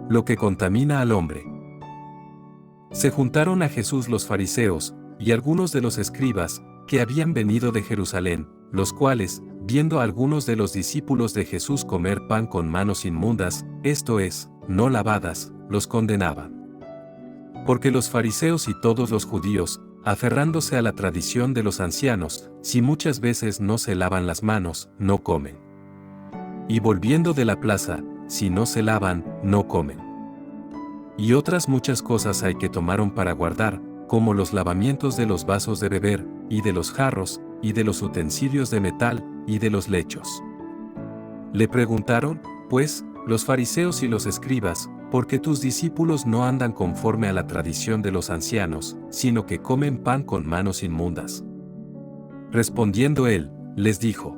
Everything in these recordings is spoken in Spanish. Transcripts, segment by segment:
lo que contamina al hombre. Se juntaron a Jesús los fariseos, y algunos de los escribas, que habían venido de Jerusalén, los cuales, viendo a algunos de los discípulos de Jesús comer pan con manos inmundas, esto es, no lavadas, los condenaban. Porque los fariseos y todos los judíos, aferrándose a la tradición de los ancianos, si muchas veces no se lavan las manos, no comen. Y volviendo de la plaza, si no se lavan, no comen. Y otras muchas cosas hay que tomaron para guardar, como los lavamientos de los vasos de beber, y de los jarros, y de los utensilios de metal, y de los lechos. Le preguntaron, pues, los fariseos y los escribas, ¿por qué tus discípulos no andan conforme a la tradición de los ancianos, sino que comen pan con manos inmundas? Respondiendo él, les dijo: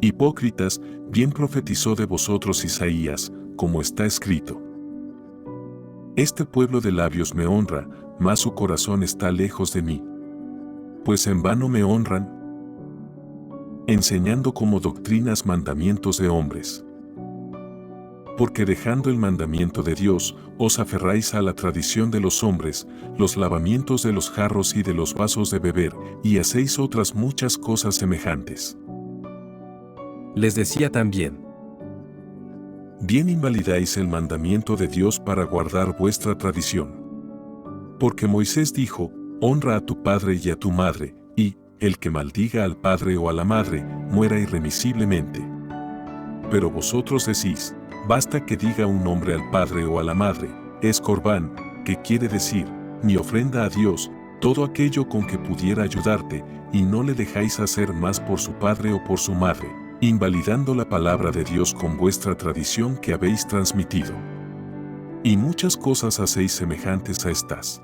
Hipócritas, bien profetizó de vosotros Isaías, como está escrito. Este pueblo de labios me honra, mas su corazón está lejos de mí. Pues en vano me honran, enseñando como doctrinas mandamientos de hombres. Porque dejando el mandamiento de Dios, os aferráis a la tradición de los hombres, los lavamientos de los jarros y de los vasos de beber, y hacéis otras muchas cosas semejantes. Les decía también: Bien invalidáis el mandamiento de Dios para guardar vuestra tradición. Porque Moisés dijo, honra a tu padre y a tu madre, y, el que maldiga al padre o a la madre, muera irremisiblemente. Pero vosotros decís, basta que diga un nombre al padre o a la madre, es corbán, que quiere decir, mi ofrenda a Dios, todo aquello con que pudiera ayudarte, y no le dejáis hacer más por su padre o por su madre, invalidando la palabra de Dios con vuestra tradición que habéis transmitido. Y muchas cosas hacéis semejantes a estas.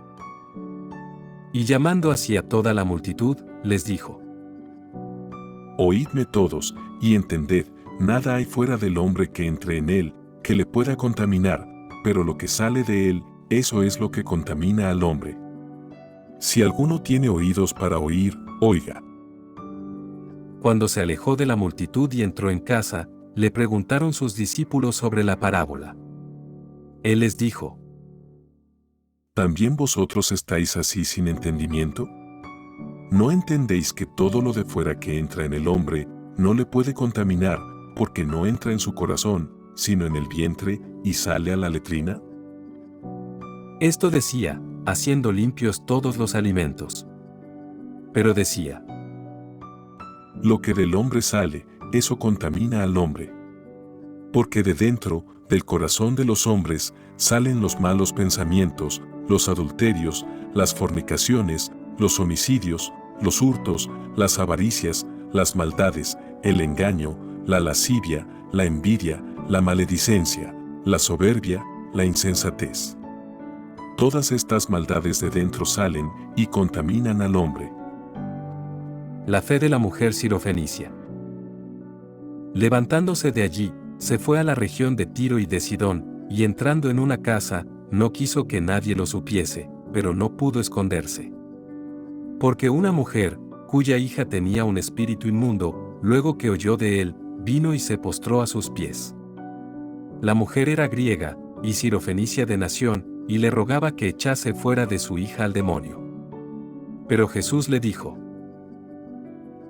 Y llamando hacia toda la multitud, les dijo: Oídme todos, y entended, nada hay fuera del hombre que entre en él, que le pueda contaminar, pero lo que sale de él, eso es lo que contamina al hombre. Si alguno tiene oídos para oír, oiga. Cuando se alejó de la multitud y entró en casa, le preguntaron sus discípulos sobre la parábola. Él les dijo: ¿También vosotros estáis así sin entendimiento? ¿No entendéis que todo lo de fuera que entra en el hombre, no le puede contaminar, porque no entra en su corazón, sino en el vientre, y sale a la letrina? Esto decía, haciendo limpios todos los alimentos. Pero decía: Lo que del hombre sale, eso contamina al hombre. Porque de dentro, del corazón de los hombres, salen los malos pensamientos, los adulterios, las fornicaciones, los homicidios, los hurtos, las avaricias, las maldades, el engaño, la lascivia, la envidia, la maledicencia, la soberbia, la insensatez. Todas estas maldades de dentro salen y contaminan al hombre. La fe de la mujer sirofenicia. Levantándose de allí, se fue a la región de Tiro y de Sidón, y entrando en una casa, no quiso que nadie lo supiese, pero no pudo esconderse. Porque una mujer, cuya hija tenía un espíritu inmundo, luego que oyó de él, vino y se postró a sus pies. La mujer era griega, y sirofenicia de nación, y le rogaba que echase fuera de su hija al demonio. Pero Jesús le dijo: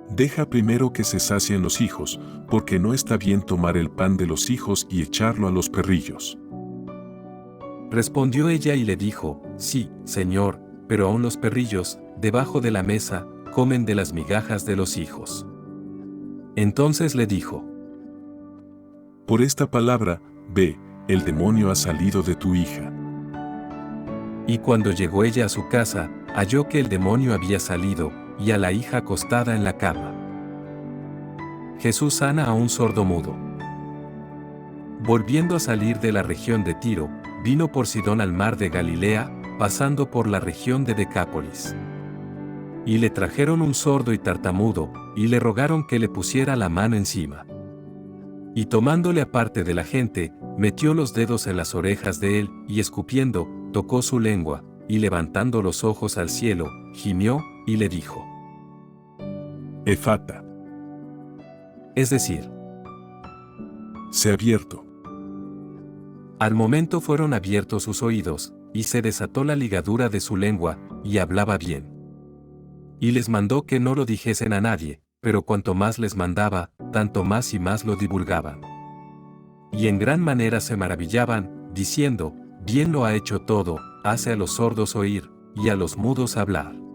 Deja primero que se sacien los hijos, porque no está bien tomar el pan de los hijos y echarlo a los perrillos. Respondió ella y le dijo: Sí, Señor, pero aun los perrillos, debajo de la mesa, comen de las migajas de los hijos. Entonces le dijo: Por esta palabra, ve, el demonio ha salido de tu hija. Y cuando llegó ella a su casa, halló que el demonio había salido, y a la hija acostada en la cama. Jesús sana a un sordomudo. Volviendo a salir de la región de Tiro, vino por Sidón al mar de Galilea, pasando por la región de Decápolis. Y le trajeron un sordo y tartamudo, y le rogaron que le pusiera la mano encima. Y tomándole aparte de la gente, metió los dedos en las orejas de él, y escupiendo, tocó su lengua, y levantando los ojos al cielo, gimió, y le dijo: Efata. Es decir, Se ha abierto. Al momento fueron abiertos sus oídos, y se desató la ligadura de su lengua, y hablaba bien. Y les mandó que no lo dijesen a nadie, pero cuanto más les mandaba, tanto más y más lo divulgaban. Y en gran manera se maravillaban, diciendo, bien lo ha hecho todo, hace a los sordos oír, y a los mudos hablar.